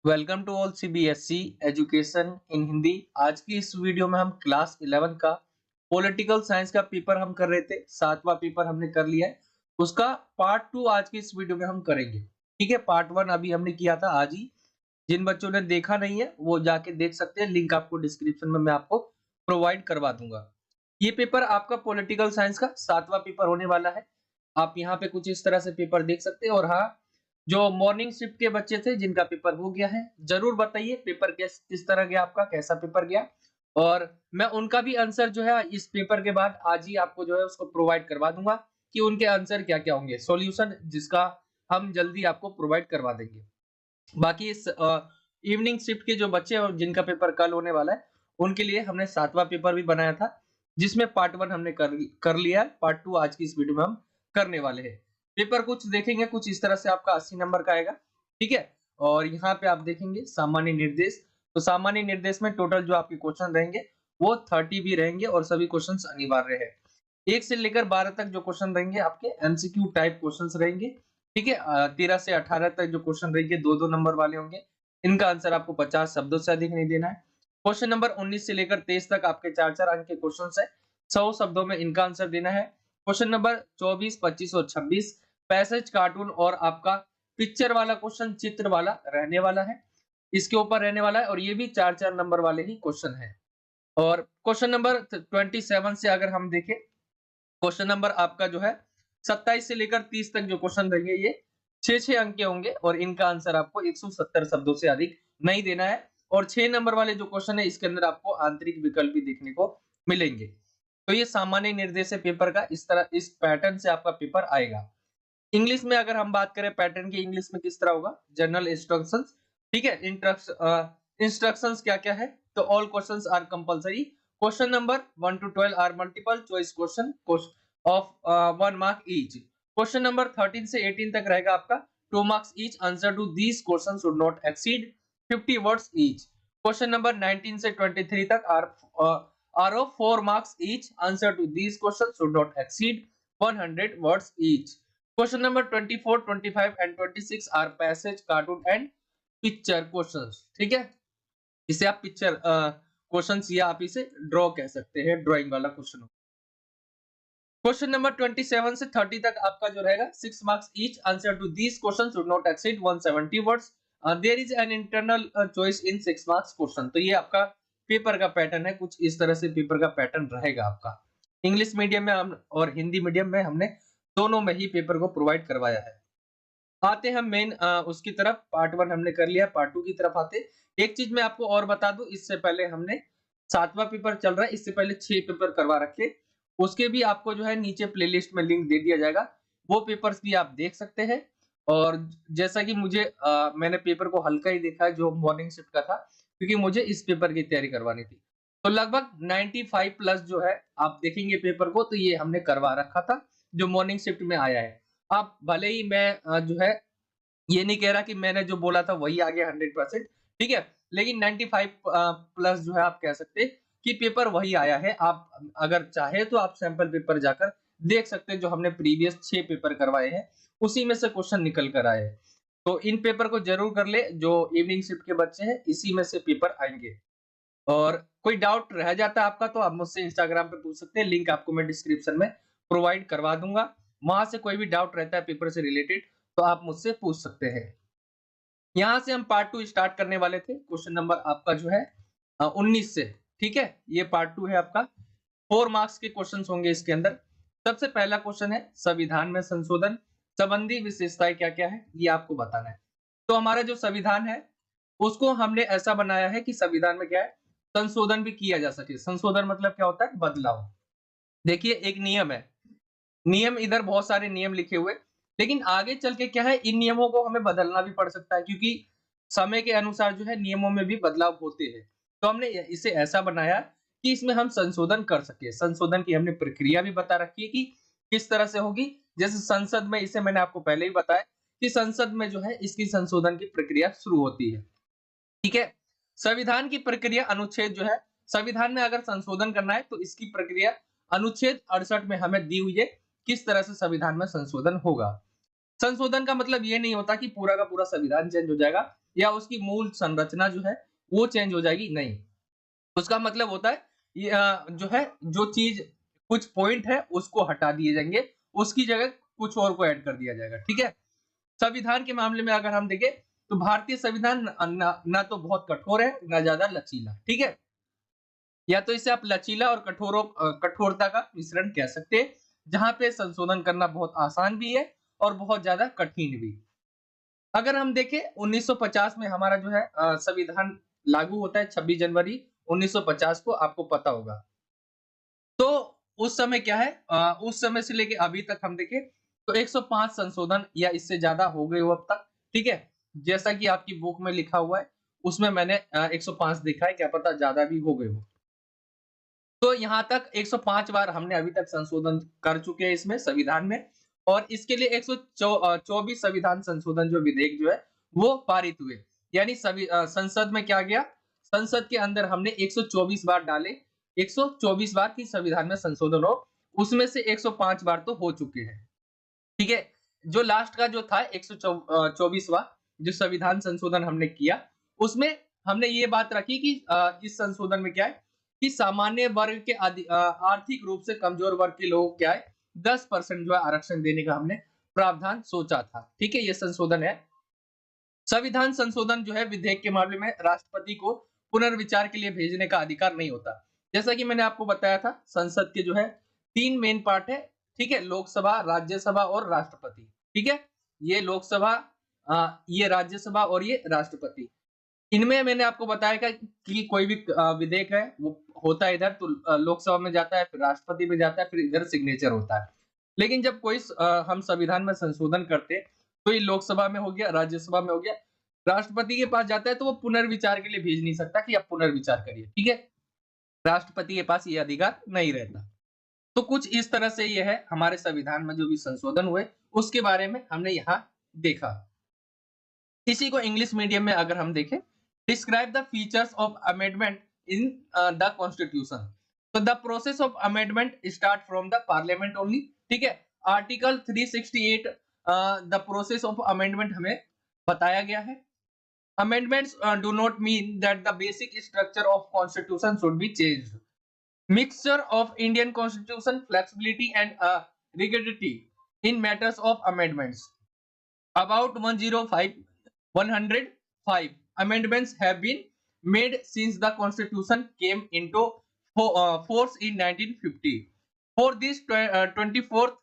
Welcome to all CBSE education in Hindi. आज की इस वीडियो में हम क्लास 11 का पॉलिटिकल साइंस का पेपर हम कर रहे थे। सातवां पेपर हमने कर लिया है। उसका पार्ट 2 आज की इस वीडियो में हम करेंगे। ठीक है, पार्ट 1 अभी हमने किया था आज ही। जिन बच्चों ने देखा नहीं है वो जाके देख सकते हैं, लिंक आपको डिस्क्रिप्शन में मैं आपको प्रोवाइड करवा दूंगा। ये पेपर आपका पॉलिटिकल साइंस का सातवां पेपर होने वाला है। आप यहाँ पे कुछ इस तरह से पेपर देख सकते हैं। और हाँ, जो मॉर्निंग शिफ्ट के बच्चे थे जिनका पेपर हो गया है, जरूर बताइए पेपर किस तरह गया आपका, कैसा पेपर गया। और मैं उनका भी आंसर जो है इस पेपर के बाद आज ही आपको जो है उसको प्रोवाइड करवा दूंगा कि उनके आंसर क्या क्या होंगे, सॉल्यूशन जिसका हम जल्दी आपको प्रोवाइड करवा देंगे। बाकी इस इवनिंग शिफ्ट के जो बच्चे और जिनका पेपर कल होने वाला है, उनके लिए हमने सातवां पेपर भी बनाया था, जिसमें पार्ट 1 हमने कर लिया है। पार्ट 2 आज की इस वीडियो में हम करने वाले हैं। पेपर कुछ देखेंगे, कुछ इस तरह से आपका 80 नंबर का आएगा। ठीक है, और यहाँ पे आप देखेंगे सामान्य निर्देश। तो सामान्य निर्देश में टोटल जो आपके क्वेश्चन रहेंगे वो 30 भी रहेंगे और सभी क्वेश्चंस अनिवार्य है। 1 से लेकर 12 तक जो क्वेश्चन रहेंगे आपके एमसीक्यू टाइप क्वेश्चंस रहेंगे। ठीक है, 13 से 18 तक जो क्वेश्चन रहेंगे 2-2 नंबर वाले होंगे। इनका आंसर आपको 50 शब्दों से अधिक नहीं देना है। क्वेश्चन नंबर 19 से लेकर 23 तक आपके 4-4 अंक के क्वेश्चंस है। 100 शब्दों में इनका आंसर देना है। क्वेश्चन नंबर 24, 25 और 26 पैसेज, कार्टून और आपका पिक्चर वाला क्वेश्चन, चित्र वाला रहने वाला है। इसके ऊपर रहने वाला है और ये भी 4-4 नंबर वाले ही क्वेश्चन है। और क्वेश्चन नंबर 27 से अगर हम देखें, क्वेश्चन नंबर आपका जो है 27 से लेकर 30 तक जो क्वेश्चन रहेंगे ये 6-6 अंक के होंगे और इनका आंसर आपको 170 शब्दों से अधिक नहीं देना है। और 6 नंबर वाले जो क्वेश्चन है इसके अंदर आपको आंतरिक विकल्प भी देखने को मिलेंगे। तो ये सामान्य निर्देश है पेपर का, इस तरह इस पैटर्न से आपका पेपर आएगा। इंग्लिश में अगर हम बात करें पैटर्न की, इंग्लिश में किस तरह होगा, जनरल इंस्ट्रक्शंस। ठीक है, इंस्ट्रक्शंस क्या क्या है, तो all questions are compulsory. Question number 1 to 12 are multiple choice question of 1 mark each. Question number 13 से 18 तक रहेगा आपका 2 marks each. Answer to these question should not exceed 50 words each. Question number 19 से 23 तक are of 4 marks each. Answer to these question should not exceed 100 words each. Question number 24, 25 and 26 are passage, cartoon and picture questions। ठीक है, इसे आप picture questions या आप इसे draw कह सकते हैं, ड्राइंग वाला क्वेश्चन। क्वेश्चन नंबर 27 से 30 तक आपका जो रहेगा 6 marks each. Answer to these question should not exceed 170 words. There is an internal choice in 6 marks question. तो ये आपका पेपर का पैटर्न है, कुछ इस तरह से पेपर का पैटर्न रहेगा आपका। इंग्लिश मीडियम में हम और हिंदी मीडियम में हमने दोनों में ही पेपर को प्रोवाइड करवाया है। आते हम मेन उसकी तरफ। पार्ट 1 हमने कर लिया, पार्ट 2 की तरफ आते। एक चीज मैं आपको और बता दूं, इससे पहले हमने सातवां पेपर चल रहा है, इससे पहले 6 पेपर करवा रखे। उसके भी आपको जो है नीचे प्लेलिस्ट में लिंक दे दिया जाएगा, वो पेपर्स भी आप देख सकते हैं। और जैसा कि मुझे मैंने पेपर को हल्का ही देखा है जो मॉर्निंग शिफ्ट का था, क्योंकि मुझे इस पेपर की तैयारी करवानी थी। तो लगभग 95 प्लस जो है आप देखेंगे पेपर को, तो ये हमने करवा रखा था जो मॉर्निंग शिफ्ट में आया है। आप भले ही मैं जो है ये नहीं कह रहा कि मैंने जो बोला था वही आ गया 100%। ठीक है, लेकिन 95 प्लस जो है आप कह सकते हैं कि पेपर वही आया है। आप अगर चाहे तो आप सैंपल पेपर जाकर देख सकते हैं, जो हमने प्रीवियस 6 पेपर करवाए हैं उसी में से क्वेश्चन निकल कर आए हैं। तो इन पेपर को जरूर कर ले, जो इवनिंग शिफ्ट के बच्चे हैं इसी में से पेपर आएंगे। और कोई डाउट रह जाता है आपका तो आप मुझसे इंस्टाग्राम पे पूछ सकते हैं, लिंक आपको मैं डिस्क्रिप्शन में प्रोवाइड करवा दूंगा। वहां से कोई भी डाउट रहता है पेपर से रिलेटेड तो आप मुझसे पूछ सकते हैं। यहाँ से हम पार्ट 2 स्टार्ट करने वाले थे। क्वेश्चन नंबर आपका जो है 19 से। ठीक है, ये पार्ट 2 है आपका। 4 मार्क्स के क्वेश्चन होंगे इसके अंदर। सबसे पहला क्वेश्चन है संविधान में संशोधन संबंधी विशेषताएं क्या क्या है, ये आपको बताना है। तो हमारा जो संविधान है उसको हमने ऐसा बनाया है कि संविधान में क्या है, संशोधन भी किया जा सके। संशोधन मतलब क्या होता है, बदलाव। देखिए एक नियम है, नियम इधर बहुत सारे नियम लिखे हुए, लेकिन आगे चल के क्या है, इन नियमों को हमें बदलना भी पड़ सकता है, क्योंकि समय के अनुसार जो है नियमों में भी बदलाव होते हैं। तो हमने इसे ऐसा बनाया कि इसमें हम संशोधन कर सके। संशोधन की हमने प्रक्रिया भी बता रखी है कि किस तरह से होगी। जैसे संसद में, इसे मैंने आपको पहले ही बताया कि संसद में जो है इसकी संशोधन की प्रक्रिया शुरू होती है। ठीक है, संविधान की प्रक्रिया अनुच्छेद जो है, संविधान में अगर संशोधन करना है तो इसकी प्रक्रिया अनुच्छेद 68 में हमें दी हुई है, किस तरह से संविधान में संशोधन होगा। संशोधन का मतलब ये नहीं होता कि पूरा का पूरा संविधान चेंज हो जाएगा। या उसकी मूल संरचना जो है वो चेंज हो जाएगी, नहीं। उसका मतलब होता है ये जो है जो चीज कुछ पॉइंट है उसको हटा दिए जाएंगे, उसकी जगह कुछ और को ऐड कर दिया जाएगा, ठीक है। संविधान के मामले में अगर हम देखें तो भारतीय संविधान ना तो बहुत कठोर है ना ज्यादा लचीला, ठीक है। या तो इसे आप लचीला और कठोरता का मिश्रण कह सकते हैं, जहां पे संशोधन करना बहुत आसान भी है और बहुत ज्यादा कठिन भी। अगर हम देखें 1950 में हमारा जो है संविधान लागू होता है 26 जनवरी 1950 को, आपको पता होगा। तो उस समय क्या है, उस समय से लेके अभी तक हम देखें तो 105 संशोधन या इससे ज्यादा हो गए हो अब तक, ठीक है। जैसा कि आपकी बुक में लिखा हुआ है उसमें मैंने 105 देखा है, क्या पता ज्यादा भी हो गए हो। तो यहाँ तक 105 बार हमने अभी तक संशोधन कर चुके हैं इसमें संविधान में, और इसके लिए 124 संविधान संशोधन जो विधेयक जो है वो पारित हुए। यानी संसद में क्या गया, संसद के अंदर हमने 124 बार डाले, 124 बार की संविधान में संशोधन हो, उसमें से 105 बार तो हो चुके हैं, ठीक है। जो लास्ट का जो था 124वां जो संविधान संशोधन हमने किया, उसमें हमने ये बात रखी कि इस संशोधन में क्या है कि सामान्य वर्ग के आर्थिक रूप से कमजोर वर्ग के लोग क्या है 10% जो है आरक्षण देने का हमने प्रावधान सोचा था, ठीक है। ये संशोधन है। संविधान संशोधन जो है विधेयक के मामले में राष्ट्रपति को पुनर्विचार के लिए भेजने का अधिकार नहीं होता। जैसा कि मैंने आपको बताया था, संसद के जो है 3 मेन पार्ट है, ठीक है। लोकसभा, राज्यसभा और राष्ट्रपति, ठीक है। ये लोकसभा, ये राज्यसभा और ये राष्ट्रपति। इनमें मैंने आपको बताया कि कोई भी विधेयक है वो होता है इधर तो लोकसभा में जाता है, फिर राष्ट्रपति में जाता है, फिर इधर सिग्नेचर होता है। लेकिन जब कोई हम संविधान में संशोधन करते हैं तो ये लोकसभा में हो गया, राज्यसभा में हो गया, राष्ट्रपति के पास जाता है तो वो पुनर्विचार के लिए भेज नहीं सकता कि आप पुनर्विचार करिए, ठीक है। राष्ट्रपति के पास ये अधिकार नहीं रहता। तो कुछ इस तरह से ये है हमारे संविधान में जो भी संशोधन हुए उसके बारे में हमने यहाँ देखा। इसी को इंग्लिश मीडियम में अगर हम देखें, describe the features of amendment in the constitution. तो the process of amendment start from the parliament only, ठीक है। Article 368 the process of amendment हमें बताया गया है। Amendments do not mean that the basic structure of constitution should be changed. Mixture of Indian constitution, flexibility and rigidity in matters of amendments. About 105 amendments have been made since the constitution came into force in 1950. For this 24th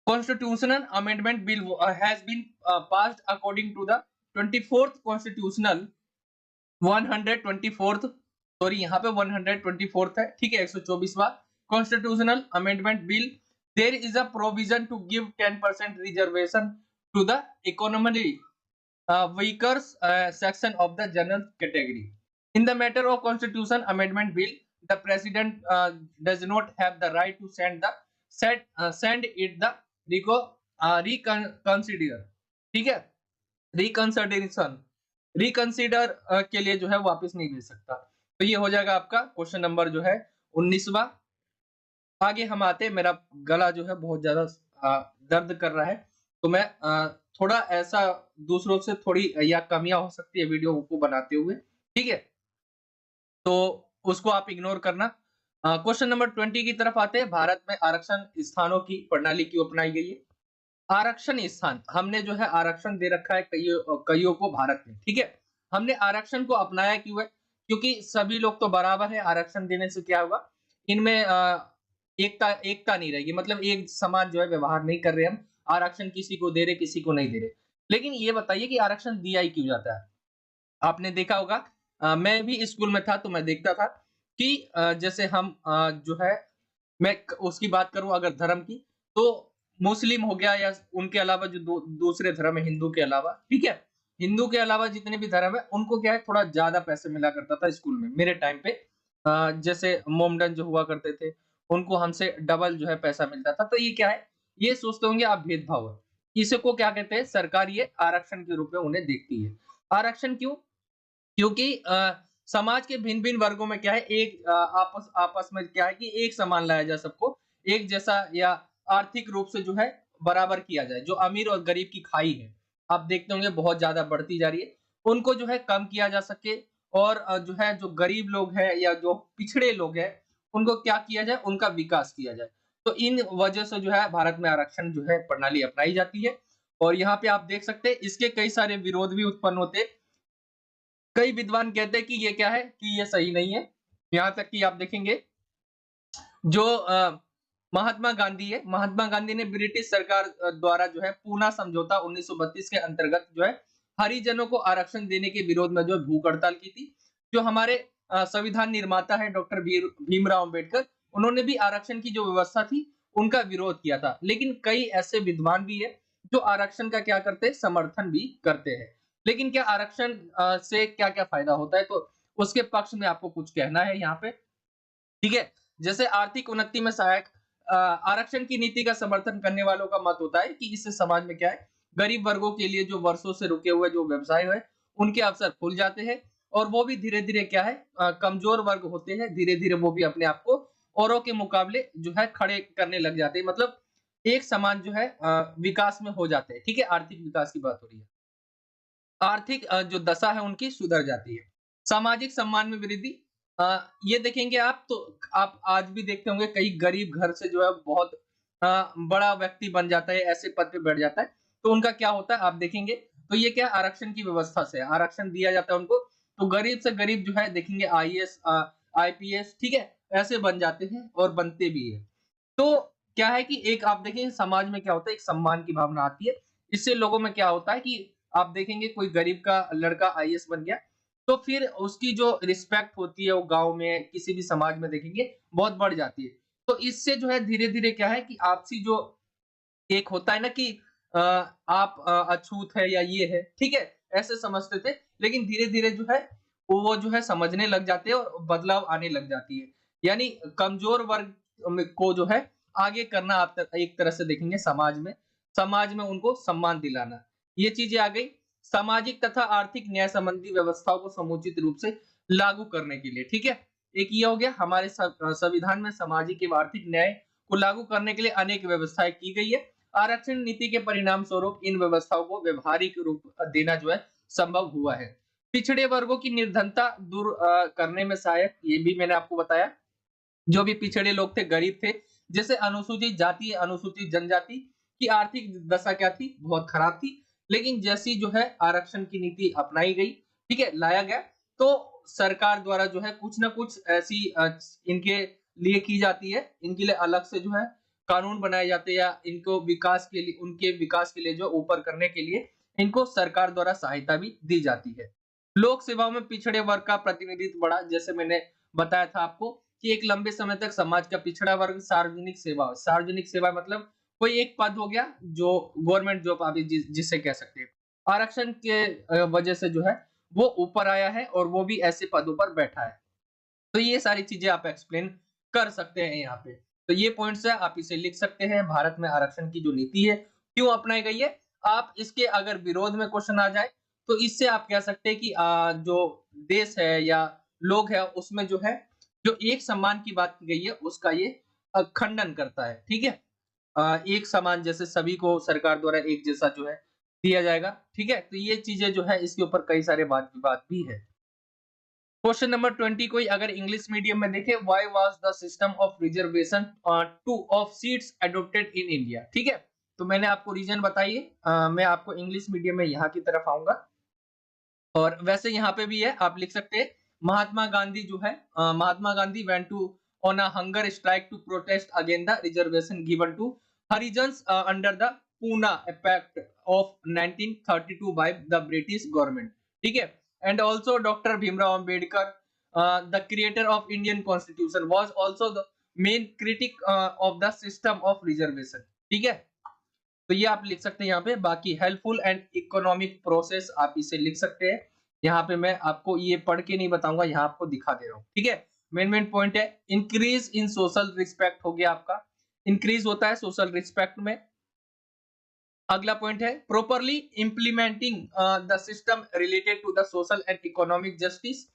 constitutional amendment bill has been passed according to the 24th constitutional 124th, sorry यहाँ पे 124th है, ठीक है। 124वां constitutional amendment bill. There is a provision to give 10% reservation to the economically weaker section of the general category. In the matter of constitution amendment bill, the president does not have the right to send it the reconsider, ठीक है। Reconsider के लिए जो है वापस नहीं भेज सकता। तो ये हो जाएगा आपका क्वेश्चन नंबर जो है 19वां। आगे हम आते हैं, मेरा गला जो है बहुत ज्यादा दर्द कर रहा है, तो मैं थोड़ा ऐसा दूसरों से थोड़ी या कमियां हो सकती है वीडियो को बनाते हुए, ठीक है। तो उसको आप इग्नोर करना। क्वेश्चन नंबर 20 की तरफ आते हैं। भारत में आरक्षण स्थानों की प्रणाली क्यों अपनाई गई है? आरक्षण स्थान, हमने जो है आरक्षण दे रखा है कईयों को भारत में, ठीक है। हमने आरक्षण को अपनाया क्यों है? क्योंकि सभी लोग तो बराबर है। आरक्षण देने से क्या होगा, इनमें एकता नहीं रहेगी, मतलब एक समान जो है व्यवहार नहीं कर रहे हम। आरक्षण किसी को दे रहे, किसी को नहीं दे रहे। लेकिन ये बताइए कि आरक्षण दिया ही क्यों जाता है? आपने देखा होगा, मैं भी स्कूल में था तो मैं देखता था कि जैसे हम जो है, मैं उसकी बात करूं अगर धर्म की, तो मुस्लिम हो गया या उनके अलावा जो दूसरे धर्म है हिंदू के अलावा, ठीक है, हिंदू के अलावा जितने भी धर्म है उनको क्या है थोड़ा ज्यादा पैसे मिला करता था स्कूल में मेरे टाइम पे। जैसे मोमडन जो हुआ करते थे उनको हमसे डबल जो है पैसा मिलता था। तो ये क्या है, ये सोचते होंगे आप भेदभाव है। इसको क्या कहते हैं, सरकार ये आरक्षण के रूप में उन्हें देखती है। आरक्षण क्यों? क्योंकि समाज के भिन्न भिन्न वर्गों में क्या है, एक आपस आपस में क्या है कि एक समान लाया जाए, सबको एक जैसा या आर्थिक रूप से जो है बराबर किया जाए। जो अमीर और गरीब की खाई है आप देखते होंगे बहुत ज़्यादा बढ़ती जा रही है, उनको जो है कम किया जा सके और जो है जो गरीब लोग हैं या जो पिछड़े लोग हैं, उनको क्या किया जाए, उनका विकास किया जाए। तो इन वजह से जो है भारत में आरक्षण जो है प्रणाली अपनाई जाती है और यहाँ पे आप देख सकते हैं इसके कई सारे विरोध भी उत्पन्न होते हैं। कई विद्वान कहते हैं कि ये क्या है, कि ये सही नहीं है। यहाँ तक कि आप देखेंगे जो महात्मा गांधी है, महात्मा गांधी ने ब्रिटिश सरकार द्वारा जो है पूना समझौता 1932 के अंतर्गत जो है हरिजनों को आरक्षण देने के विरोध में जो है भूख हड़ताल की थी। जो हमारे संविधान निर्माता है डॉक्टर भीमराव अंबेडकर, उन्होंने भी आरक्षण की जो व्यवस्था थी उनका विरोध किया था। लेकिन कई ऐसे विद्वान भी है जो आरक्षण का क्या करते हैं, समर्थन भी करते हैं। लेकिन क्या आरक्षण से क्या क्या फायदा होता है, तो उसके पक्ष में आपको कुछ कहना है यहाँ पे, ठीक है। जैसे आर्थिक उन्नति में सहायक आरक्षण की नीति का समर्थन करने वालों का मत होता है कि इससे समाज में क्या है, गरीब वर्गों के लिए जो वर्षों से रुके हुए जो व्यवसाय है उनके अवसर खुल जाते हैं और वो भी धीरे धीरे क्या है, कमजोर वर्ग होते हैं, धीरे धीरे वो भी अपने आप को औरों के मुकाबले जो है खड़े करने लग जाते हैं। मतलब एक समाज जो है विकास में हो जाते हैं, ठीक है। आर्थिक विकास की बात हो रही है, आर्थिक जो दशा है उनकी सुधर जाती है। सामाजिक सम्मान में वृद्धि, ये देखेंगे आप तो आप आज भी देखते होंगे कई गरीब घर से जो है बहुत बड़ा व्यक्ति बन जाता है, ऐसे पद पे बैठ जाता है, तो उनका क्या होता है आप देखेंगे, तो ये क्या आरक्षण की व्यवस्था से आरक्षण दिया जाता है उनको, तो गरीब से गरीब जो है देखेंगे आईएएस आईपीएस, ठीक है, ऐसे बन जाते हैं और बनते भी है। तो क्या है कि एक आप देखेंगे समाज में क्या होता है, एक सम्मान की भावना आती है। इससे लोगों में क्या होता है कि आप देखेंगे कोई गरीब का लड़का आईएएस बन गया, तो फिर उसकी जो रिस्पेक्ट होती है वो गाँव में किसी भी समाज में देखेंगे बहुत बढ़ जाती है। तो इससे जो है धीरे-धीरे क्या है कि आपसी जो एक होता है ना कि आप अछूत है या ये है, ठीक है? ऐसे समझते थे, लेकिन धीरे-धीरे जो है वो जो है समझने लग जाते हैं और बदलाव आने लग जाती है। यानी कमजोर वर्ग में को जो है आगे करना आप एक तरह से देखेंगे समाज में उनको सम्मान दिलाना। ये चीजें आ गई सामाजिक तथा आर्थिक न्याय संबंधी व्यवस्थाओं को समुचित रूप से लागू करने के लिए, ठीक है? एक ये हो गया हमारे संविधान में सामाजिक एवं आर्थिक न्याय को लागू करने के लिए अनेक व्यवस्थाएं की गई है। आरक्षण नीति के परिणाम स्वरूप इन व्यवस्थाओं को व्यवहारिक रूप देना जो है संभव हुआ है। पिछड़े वर्गों की निर्धनता दूर करने में सहायक, ये भी मैंने आपको बताया। जो भी पिछड़े लोग थे, गरीब थे, जैसे अनुसूचित जाति, अनुसूचित जनजाति की आर्थिक दशा क्या थी, बहुत खराब थी। लेकिन जैसी जो है आरक्षण की नीति अपनाई गई, ठीक है, लाया गया, तो सरकार द्वारा जो है कुछ ना कुछ ऐसी इनके लिए की जाती है, इनके लिए अलग से जो है कानून बनाए जाते हैं या इनको विकास के लिए, उनके विकास के लिए जो ऊपर करने के लिए इनको सरकार द्वारा सहायता भी दी जाती है। लोक सेवाओं में पिछड़े वर्ग का प्रतिनिधित्व बढ़ा, जैसे मैंने बताया था आपको कि एक लंबे समय तक समाज का पिछड़ा वर्ग सार्वजनिक सेवा मतलब कोई एक पद हो गया जो गवर्नमेंट जॉब आप जिसे कह सकते हैं। आरक्षण के वजह से जो है वो ऊपर आया है और वो भी ऐसे पदों पर बैठा है। तो ये सारी चीजें आप एक्सप्लेन कर सकते हैं यहाँ पे। तो ये पॉइंट्स है, आप इसे लिख सकते हैं। भारत में आरक्षण की जो नीति है क्यों अपनाई गई है, आप इसके अगर विरोध में क्वेश्चन आ जाए तो इससे आप कह सकते हैं कि जो देश है या लोग है उसमें जो है जो एक सम्मान की बात की गई है उसका ये खंडन करता है, ठीक है। एक समान जैसे सभी को सरकार द्वारा एक जैसा जो है दिया जाएगा, ठीक है। तो ये चीजें जो है इसके ऊपर कई सारे वाद विवाद भी है। क्वेश्चन नंबर 20 कोई अगर इंग्लिश मीडियम में देखे, why was the system of reservation two of seats adopted in India, ठीक है। तो मैंने आपको रीजन बताइए, मैं आपको इंग्लिश मीडियम में यहाँ की तरफ आऊंगा और वैसे यहाँ पे भी है, आप लिख सकते हैं महात्मा गांधी जो है Mahatma Gandhi went to on a hunger strike to protest against the reservation given to Harijans under the Poona pact of 1932 by the British government, ठीक है। And also doctor Bhimrao Ambedkar the creator of Indian constitution was also the main critic of the system of reservation, ठीक है। तो ये आप लिख सकते हैं यहाँ पे। बाकी हेल्पफुल एंड इकोनॉमिक प्रोसेस आप इसे लिख सकते हैं। यहाँ पे मैं आपको ये पढ़ के नहीं बताऊंगा, यहाँ आपको दिखा दे रहा हूँ, ठीक है। मेन पॉइंट है इंक्रीज इन सोशल रिस्पेक्ट हो गया आपका, इंक्रीज होता है सोशल रिस्पेक्ट में। अगला पॉइंट है properly implementing the system related to the social and economic justice,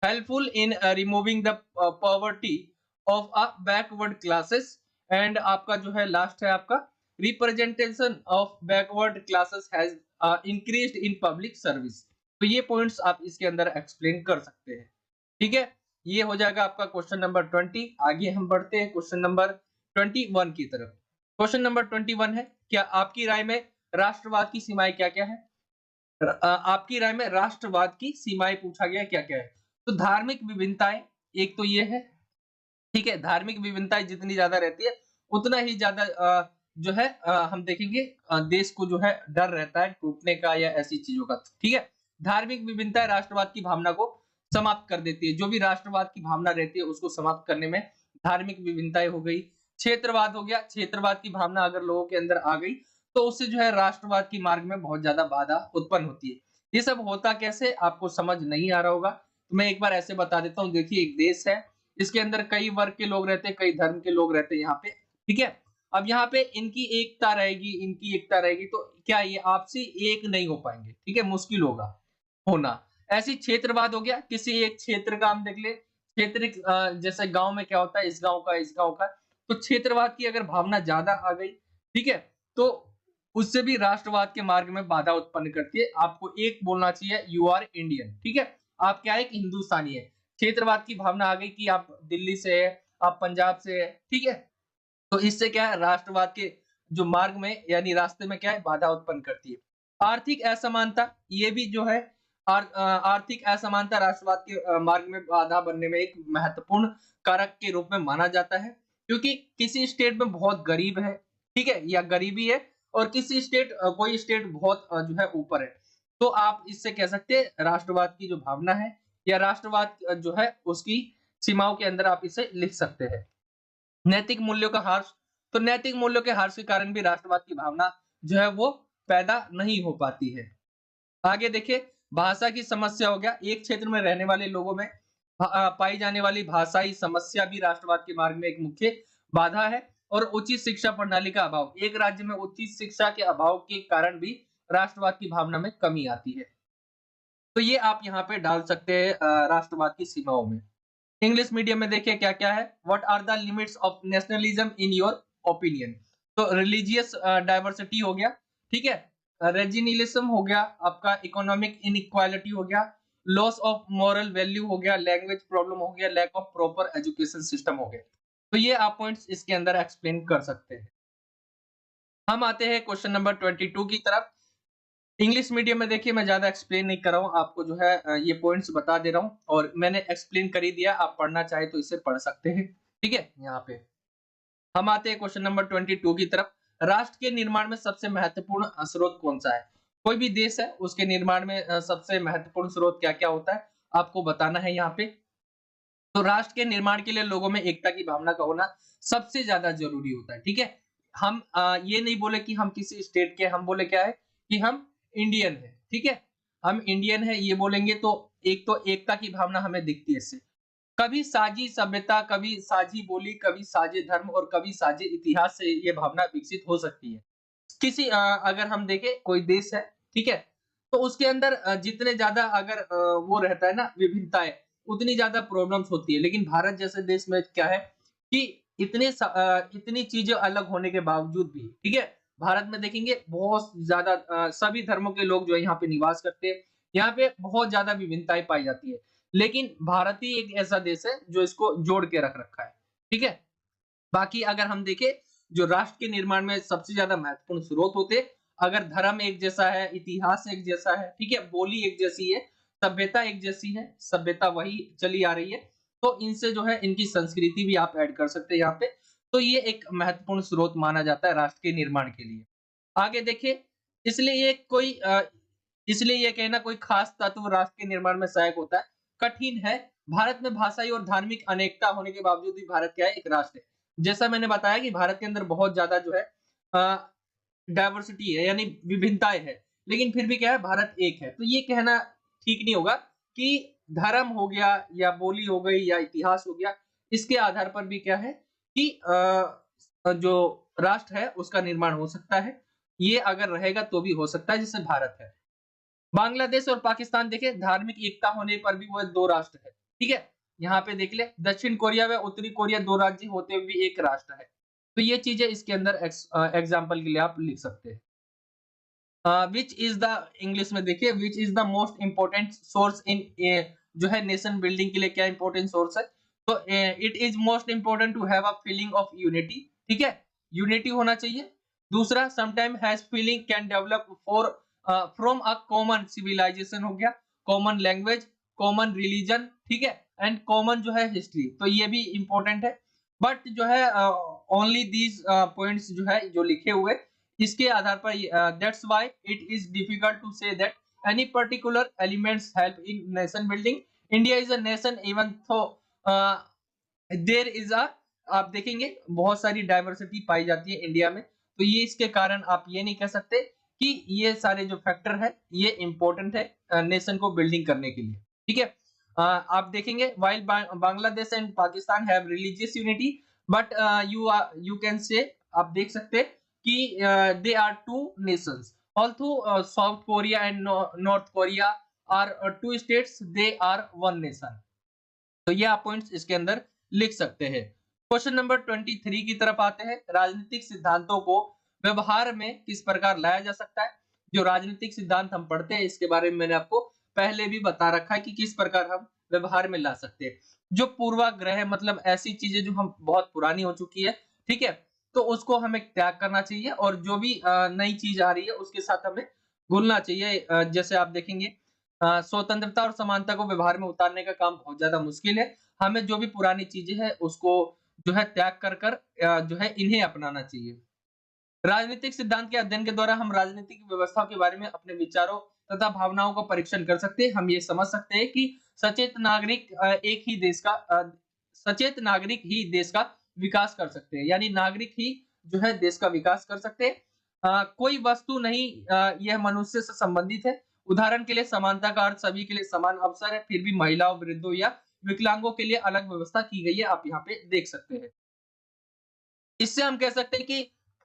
helpful in removing the poverty of a backward classes. And आपका जो है लास्ट है आपका representation of backward classes has increased in public service. तो ये points आप इसके अंदर एक्सप्लेन कर सकते हैं। ठीक है, ये हो जाएगा आपका क्वेश्चन नंबर 20। आगे हम बढ़ते हैं क्वेश्चन नंबर 21 की तरफ। क्वेश्चन नंबर 21 है, क्या आपकी राय में राष्ट्रवाद की सीमाएं क्या-क्या है? आपकी राय में राष्ट्रवाद की सीमाएं पूछा गया क्या-क्या है? तो धार्मिक विभिन्नताएं एक तो ये है, ठीक है, धार्मिक विभिन्नताएं जितनी ज्यादा रहती है उतना ही ज्यादा जो है हम देखेंगे देश को जो है डर रहता है टूटने का या ऐसी चीजों का। ठीक है, धार्मिक विभिन्नताएं राष्ट्रवाद की भावना को समाप्त कर देती है। जो भी राष्ट्रवाद की भावना रहती है उसको समाप्त करने में धार्मिक विभिन्नताएं हो गई। क्षेत्रवाद हो गया, क्षेत्रवाद की भावना अगर लोगों के अंदर आ गई तो उससे जो है राष्ट्रवाद की मार्ग में बहुत ज्यादा बाधा उत्पन्न होती है। ये सब होता कैसे आपको समझ नहीं आ रहा होगा, तो मैं एक बार ऐसे बता देता हूँ। देखिए, एक देश है, इसके अंदर कई वर्ग के लोग रहते हैं, कई धर्म के लोग रहते हैं यहाँ पे। ठीक है, अब यहाँ पे इनकी एकता रहेगी तो क्या ये आपसी एक नहीं हो पाएंगे। ठीक है, मुश्किल होगा होना। ऐसी क्षेत्रवाद हो गया, किसी एक क्षेत्र का हम देख ले, क्षेत्र जैसे गांव में क्या होता है, इस गांव का, तो क्षेत्रवाद की अगर भावना ज्यादा आ गई, ठीक है, तो उससे भी राष्ट्रवाद के मार्ग में बाधा उत्पन्न करती है। आपको एक बोलना चाहिए, यू आर इंडियन। ठीक है, आप क्या है, एक हिंदुस्तानी है। क्षेत्रवाद की भावना आ गई कि आप दिल्ली से है, आप पंजाब से है, ठीक है, तो इससे क्या है, राष्ट्रवाद के जो मार्ग में यानी रास्ते में क्या है, बाधा उत्पन्न करती है। आर्थिक असमानता, ये भी जो है आर्थिक असमानता राष्ट्रवाद के मार्ग में बाधा बनने में एक महत्वपूर्ण कारक के रूप में माना जाता है, क्योंकि किसी स्टेट में बहुत गरीब है, ठीक है, या गरीबी है, और किसी स्टेट कोई स्टेट बहुत जो है ऊपर है, तो आप इससे कह सकते हैं राष्ट्रवाद की जो भावना है या राष्ट्रवाद जो है उसकी सीमाओं के अंदर आप इसे लिख सकते हैं। नैतिक मूल्यों का ह्रास, तो नैतिक मूल्यों के ह्रास के कारण भी राष्ट्रवाद की भावना जो है वो पैदा नहीं हो पाती है। आगे देखिए, भाषा की समस्या हो गया, एक क्षेत्र में रहने वाले लोगों में पाई जाने वाली भाषाई समस्या भी राष्ट्रवाद के मार्ग में एक मुख्य बाधा है। और उचित शिक्षा प्रणाली का अभाव, एक राज्य में उचित शिक्षा के अभाव के कारण भी राष्ट्रवाद की भावना में कमी आती है। तो ये आप यहाँ पे डाल सकते हैं राष्ट्रवाद की सीमाओं में। इंग्लिश मीडियम में देखिए क्या क्या है, what are the limits of nationalism in your opinion. तो रिलीजियस डाइवर्सिटी हो गया, ठीक है, रेजिनिलिज्म हो गया, आपका इकोनॉमिक इनइक्वालिटी हो गया, लॉस ऑफ मॉरल वैल्यू हो गया, लैंग्वेज प्रॉब्लम हो गया, lack of proper education system हो गया। तो ये आप पॉइंट्स इसके अंदर एक्सप्लेन कर सकते हैं। हम आते हैं क्वेश्चन नंबर 22 की तरफ। इंग्लिश मीडियम में देखिए, मैं ज्यादा एक्सप्लेन नहीं कर रहा हूँ, आपको जो है ये पॉइंट्स बता दे रहा हूँ, और मैंने एक्सप्लेन कर ही दिया, आप पढ़ना चाहे तो इसे पढ़ सकते हैं। ठीक है, यहाँ पे हम आते हैं क्वेश्चन नंबर 22 की तरफ। राष्ट्र के निर्माण में सबसे महत्वपूर्ण स्रोत कौन सा है? कोई भी देश है उसके निर्माण में सबसे महत्वपूर्ण स्रोत क्या क्या होता है आपको बताना है यहाँ पे। तो राष्ट्र के निर्माण के लिए लोगों में एकता की भावना का होना सबसे ज्यादा जरूरी होता है। ठीक है, हम ये नहीं बोले कि हम किसी स्टेट के, हम बोले क्या है कि हम इंडियन है। ठीक है, हम इंडियन है ये बोलेंगे तो एक तो एकता की भावना हमें दिखती है इससे। कभी साझी सभ्यता, कभी साझी बोली, कभी साझे धर्म और कभी साझे इतिहास से ये भावना विकसित हो सकती है। किसी अगर हम देखें कोई देश है, ठीक है, तो उसके अंदर जितने ज्यादा अगर वो रहता है ना विभिन्नताएं, उतनी ज्यादा प्रॉब्लम्स होती है। लेकिन भारत जैसे देश में क्या है कि इतनी चीजें अलग होने के बावजूद भी, ठीक है, भारत में देखेंगे बहुत ज्यादा सभी धर्मों के लोग जो है यहाँ पे निवास करते हैं, यहाँ पे बहुत ज्यादा विभिन्नताएं पाई जाती है। लेकिन भारत ही एक ऐसा देश है जो इसको जोड़ के रख रखा है। ठीक है, बाकी अगर हम देखें जो राष्ट्र के निर्माण में सबसे ज्यादा महत्वपूर्ण स्रोत होते, अगर धर्म एक जैसा है, इतिहास एक जैसा है, ठीक है, बोली एक जैसी है, सभ्यता एक जैसी है, सभ्यता वही चली आ रही है, तो इनसे जो है इनकी संस्कृति भी आप ऐड कर सकते हैं यहाँ पे। तो ये एक महत्वपूर्ण स्रोत माना जाता है राष्ट्र के निर्माण के लिए। आगे देखिए, इसलिए ये कोई इसलिए ये कहना कोई खास तत्व राष्ट्र के निर्माण में सहायक होता है कठिन है। भारत में भाषाई और धार्मिक अनेकता होने के बावजूद भी भारत क्या है, एक राष्ट्र है। जैसा मैंने बताया कि भारत के अंदर बहुत ज्यादा जो है डाइवर्सिटी है, यानी विभिन्नताएं है, लेकिन फिर भी क्या है, भारत एक है। तो ये कहना ठीक नहीं होगा कि धर्म हो गया या बोली हो गई या इतिहास हो गया, इसके आधार पर भी क्या है कि जो राष्ट्र है उसका निर्माण हो सकता है। ये अगर रहेगा तो भी हो सकता है, जैसे भारत है। बांग्लादेश और पाकिस्तान देखे, धार्मिक एकता होने पर भी वो दो राष्ट्र है। ठीक है, यहाँ पे देख ले, दक्षिण कोरिया व उत्तरी कोरिया दो राज्य होते हुए भी एक राष्ट्र है। तो ये चीजें इसके अंदर एग्जाम्पल के लिए आप लिख सकते हैं। विच इज द, इंग्लिश में देखिए, which is the most important source इन, जो है नेशन बिल्डिंग के लिए क्या इंपॉर्टेंट सोर्स है, तो it is most important to have a feeling of unity, ठीक है, यूनिटी होना चाहिए। दूसरा, sometime has feeling can develop for from a common civilization, हो गया कॉमन लैंग्वेज, कॉमन रिलीजन, ठीक है, एंड कॉमन जो है हिस्ट्री, तो ये भी इंपॉर्टेंट है। बट जो है ओनली दीज पॉइंट्स जो है जो लिखे हुए, इसके आधार पर that's why it is difficult to say that any particular elements help in nation building. India is a nation even though there is a, आप देखेंगे बहुत सारी डाइवर्सिटी पाई जाती है इंडिया में, तो ये इसके कारण आप ये नहीं कह सकते कि ये सारे जो फैक्टर है ये इंपॉर्टेंट है नेशन को बिल्डिंग करने के लिए, ठीक है। आप देखेंगे while Bangladesh and Pakistan have religious unity, but you can say, आप देख सकते हैं कि they are two nations, although South Korea and North Korea are two states, they are one nation. तो ये आप पॉइंट्स इसके अंदर लिख सकते हैं। क्वेश्चन नंबर 23 की तरफ आते हैं। राजनीतिक सिद्धांतों को व्यवहार में किस प्रकार लाया जा सकता है। जो राजनीतिक सिद्धांत हम पढ़ते हैं इसके बारे में मैंने आपको पहले भी बता रखा है कि किस प्रकार हम व्यवहार में ला सकते हैं। जो पूर्वाग्रह मतलब ऐसी चीजें जो हम बहुत पुरानी हो चुकी है, ठीक है, तो उसको हमें त्याग करना चाहिए और जो भी नई चीज आ रही है उसके साथ हमें घुलना चाहिए। जैसे आप देखेंगे स्वतंत्रता और समानता को व्यवहार में उतारने का काम बहुत ज्यादा मुश्किल है। हमें जो भी पुरानी चीजें हैं उसको जो है त्याग कर कर जो है इन्हें अपनाना चाहिए। राजनीतिक सिद्धांत के अध्ययन के द्वारा हम राजनीतिक व्यवस्था के बारे में अपने विचारों तथा भावनाओं का परीक्षण कर सकते हैं। हम ये समझ सकते हैं कि सचेत नागरिक एक ही देश का सचेत नागरिक ही देश का विकास कर सकते हैं, यानी नागरिक ही जो है देश का विकास कर सकते हैं। कोई वस्तु नहीं, यह मनुष्य से संबंधित है। उदाहरण के लिए समानता का अर्थ सभी के लिए समान अवसर है, फिर भी महिलाओं, वृद्धों या विकलांगों के लिए अलग व्यवस्था की गई है, आप यहाँ पे देख सकते हैं। इससे हम कह सकते हैं कि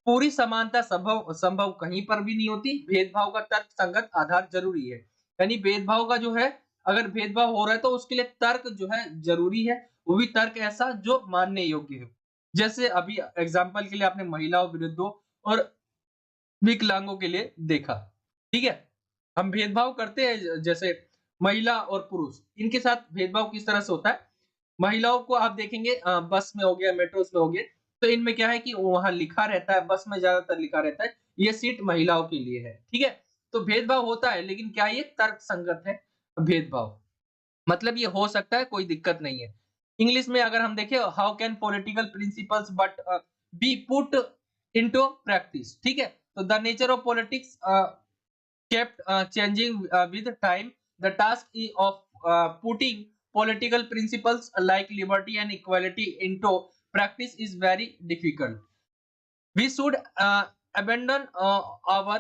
पूरी समानता संभव संभव कहीं पर भी नहीं होती। भेदभाव का तर्क संगत आधार जरूरी है, यानी भेदभाव का जो है, अगर भेदभाव हो रहा है तो उसके लिए तर्क जो है जरूरी है, वो भी तर्क ऐसा जो मानने योग्य है। जैसे अभी एग्जाम्पल के लिए आपने महिलाओं, वृद्धों और विकलांगों के लिए देखा, ठीक है। हम भेदभाव करते हैं, जैसे महिला और पुरुष, इनके साथ भेदभाव किस तरह से होता है। महिलाओं को आप देखेंगे बस में हो गया, मेट्रोस में हो गया, तो इनमें क्या है कि वहां लिखा रहता है, बस में ज्यादातर लिखा रहता है ये सीट महिलाओं के लिए है, ठीक है। तो भेदभाव होता है, लेकिन क्या ये तर्क संगत है भेदभाव, मतलब ये हो सकता है, कोई दिक्कत नहीं है। इंग्लिश में अगर हम देखें, how can political principles but B put into practice, ठीक है। तो the nature of politics kept changing with time. The task of putting political principles like liberty and equality into practice is very difficult. We should abandon our,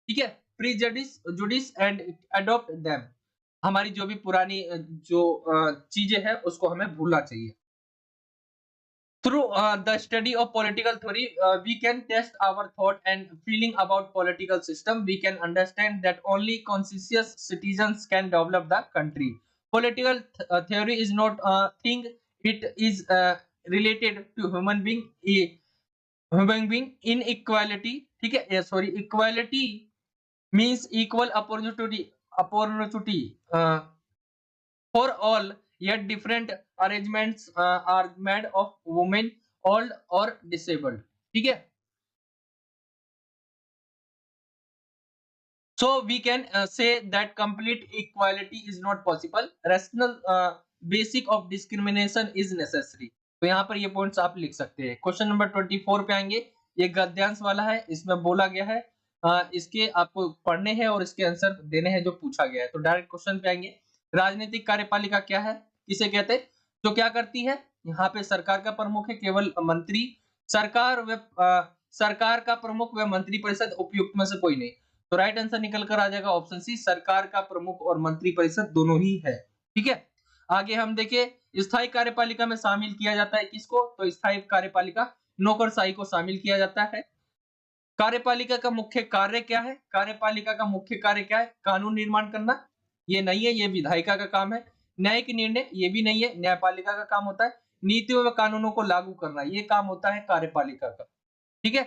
ठीक है, prejudice and adopt them. हमारी जो भी पुरानी जो चीजें हैं उसको हमें भूलना चाहिए। Through the study of political theory, we can test our thought and feeling about political system. We can understand that only conscientious citizens can develop the country. Political theory is not a thing; it is related to human being. Human being inequality. ठीक है, sorry, equality means equal opportunity for all, yet different arrangements are made of women, old or disabled, ठीक है। So we can say that complete equality is not possible. Rational basic of discrimination is necessary. तो यहाँ पर ये points आप लिख सकते हैं। क्वेश्चन नंबर 24 पे आएंगे। ये गद्यांश वाला है, इसमें बोला गया है, इसके आपको पढ़ने हैं और इसके आंसर देने हैं जो पूछा गया है। तो डायरेक्ट क्वेश्चन पे आएंगे। राजनीतिक कार्यपालिका क्या है, किसे कहते हैं, जो क्या करती है। यहाँ पे सरकार का प्रमुख है, केवल मंत्री, सरकार का प्रमुख व मंत्री परिषद उपयुक्त में से कोई नहीं। तो राइट आंसर निकल कर आ जाएगा ऑप्शन सी, सरकार का प्रमुख और मंत्री परिषद दोनों ही है, ठीक है। आगे हम देखें, स्थायी कार्यपालिका में शामिल किया जाता है किसको, तो स्थायी कार्यपालिका नौकरशाही को शामिल किया जाता है। कार्यपालिका का मुख्य कार्य क्या है, कार्यपालिका का मुख्य कार्य क्या है, कानून निर्माण करना, ये नहीं है, ये विधायिका का काम है। न्यायिक निर्णय, ये भी नहीं है, न्यायपालिका का काम होता है। नीतियों व कानूनों को लागू करना, ये काम होता है कार्यपालिका का, ठीक है।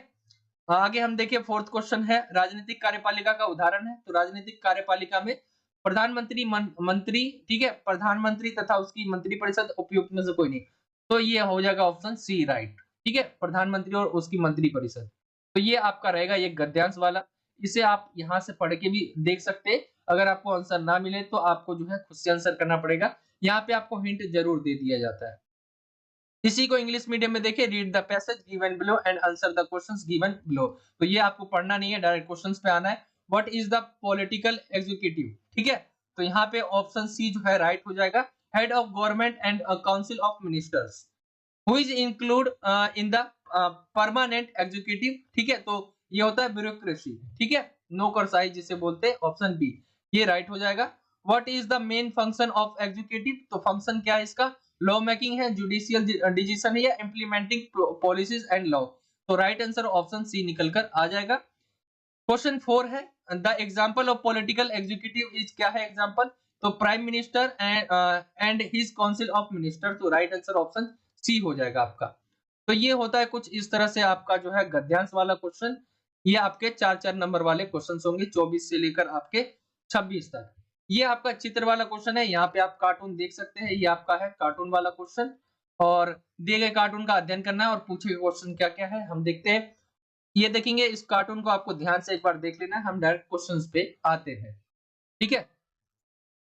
आगे हम देखिए फोर्थ क्वेश्चन है राजनीतिक कार्यपालिका का उदाहरण है। तो राजनीतिक कार्यपालिका में प्रधानमंत्री मंत्री, ठीक है, प्रधानमंत्री तथा उसकी मंत्रिपरिषद उपयुक्त में से कोई नहीं। तो ये हो जाएगा ऑप्शन सी राइट, ठीक है, प्रधानमंत्री और उसकी मंत्रिपरिषद। तो ये आपका रहेगा ये गद्यांश वाला। इसे आप यहाँ से पढ़ के भी देख सकते हैं। अगर आपको आंसर ना मिले तो आपको जो है खुद से आंसर करना पड़ेगा। यहाँ पे आपको हिंट जरूर दे दिया जाता है। इसी को इंग्लिश मीडियम में देखिए, read the passage given below and answer the questions given below. तो ये आपको पढ़ना नहीं है, डायरेक्ट क्वेश्चंस पे आना है। What is the political executive, ठीक है, तो यहाँ पे ऑप्शन सी जो है राइट हो जाएगा। Head of government and council of ministers who is include in the permanent executive, ठीक है, तो ये होता है ब्यूरोक्रेसी, ठीक है, नौकरशाही जिसे बोलते हैं, ऑप्शन बी ये राइट हो जाएगा। What is the main function of executive, तो फंक्शन क्या है इसका, लॉ मेकिंग है, जुडिशियल डिसीजन है या इंप्लीमेंटिंग पॉलिसीज एंड लॉ। तो राइट आंसर ऑप्शन सी निकलकर आ जाएगा। क्वेश्चन 4 है the example of political executive is, क्या है एग्जांपल, तो prime minister and his council of minister. तो राइट आंसर ऑप्शन सी हो जाएगा आपका। तो ये होता है कुछ इस तरह से आपका जो है गद्यांश वाला क्वेश्चन। ये आपके 4-4 नंबर वाले क्वेश्चंस होंगे 24 से लेकर आपके 26 तक। ये आपका चित्र वाला क्वेश्चन है, यहाँ पे आप कार्टून देख सकते हैं, ये आपका है कार्टून वाला क्वेश्चन और दिए गए कार्टून का अध्ययन करना है और पूछे गए क्वेश्चन क्या क्या है हम देखते हैं। ये देखेंगे, इस कार्टून को आपको ध्यान से एक बार देख लेना है। हम डायरेक्ट क्वेश्चंस पे आते हैं, ठीक है।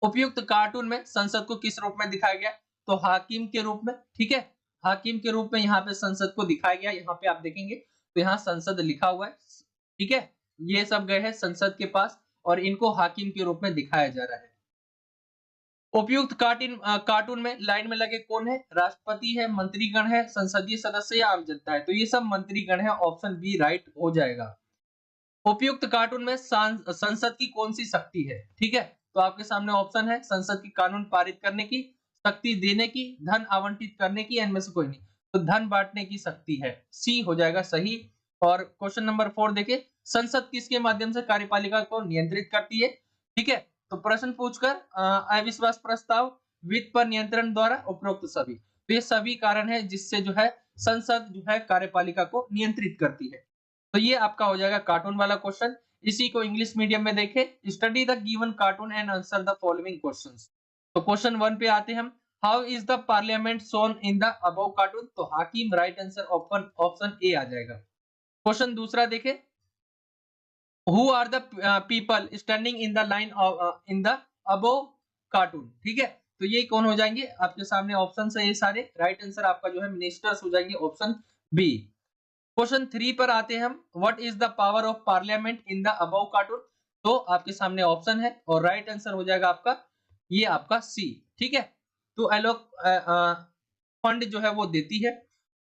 उपयुक्त कार्टून में संसद को किस रूप में दिखाया गया, तो हाकिम के रूप में, ठीक है, हाकिम के रूप में यहाँ पे संसद को दिखाया गया। यहाँ पे आप देखेंगे तो यहाँ संसद लिखा हुआ है, ठीक है, ये सब गए हैं संसद के पास और इनको हाकिम के रूप में दिखाया जा रहा है। उपयुक्त कार्टून में लाइन में लगे कौन है, राष्ट्रपति है, मंत्रीगण है, संसदीय सदस्य या आम जनता है। तो ये सब मंत्रीगण है, ऑप्शन बी राइट हो जाएगा। उपयुक्त कार्टून में संसद की कौन सी शक्ति है, ठीक है, तो आपके सामने ऑप्शन है संसद की कानून पारित करने की, शक्ति देने की, धन आवंटित करने की, इनमें से कोई नहीं। तो धन बांटने की शक्ति है, सी हो जाएगा सही। और क्वेश्चन नंबर 4 देखिए, संसद किसके माध्यम से कार्यपालिका को नियंत्रित करती है, ठीक है, तो प्रश्न पूछकर अविश्वास प्रस्ताव, वित्त पर नियंत्रण द्वारा, उपरोक्त सभी। तो ये सभी कारण है जिससे जो है संसद जो है कार्यपालिका को नियंत्रित करती है। तो ये आपका हो जाएगा कार्टून वाला क्वेश्चन। इसी को इंग्लिश मीडियम में देखें, study the given cartoon and answer the following questions. तो क्वेश्चन 1 पे आते हैं हम, how is the parliament shown in the above cartoon, तो हाकिम राइट आंसर ऑप्शन ए आ जाएगा। क्वेश्चन दूसरा देखें, who are the people standing in the line in the above cartoon, ठीक है, तो ये कौन हो जाएंगे, आपके सामने ऑप्शन है ये सारे, राइट आंसर आपका जो है मिनिस्टर्स हो जाएंगे, ऑप्शन बी। क्वेश्चन 3 पर आते हैं हम, what is the power of parliament in the above cartoon, तो आपके सामने ऑप्शन है और राइट आंसर हो जाएगा आपका ये आपका सी, ठीक है, तो एलोक फंड जो है वो देती है।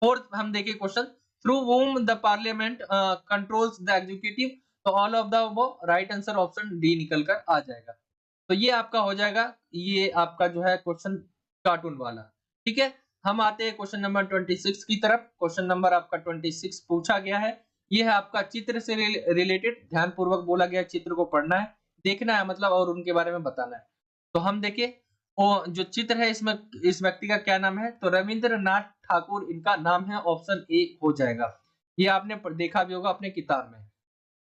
फोर्थ हम देखिए question, through whom the parliament controls the executive, तो all of the above, right answer option D निकल कर आ जाएगा। तो ये आपका हो जाएगा, ये आपका जो है क्वेश्चन कार्टून वाला, ठीक है। हम आते हैं क्वेश्चन नंबर 26 की तरफ। क्वेश्चन नंबर आपका 26 पूछा गया है, ये है आपका चित्र से रिलेटेड, ध्यान पूर्वक बोला गया, चित्र को पढ़ना है, देखना है मतलब, और उनके बारे में बताना है। तो हम देखिए वो जो चित्र है इसमें इस व्यक्ति का क्या नाम है, तो रविंद्रनाथ ठाकुर इनका नाम है, ऑप्शन ए हो जाएगा। ये आपने देखा भी होगा अपने किताब में।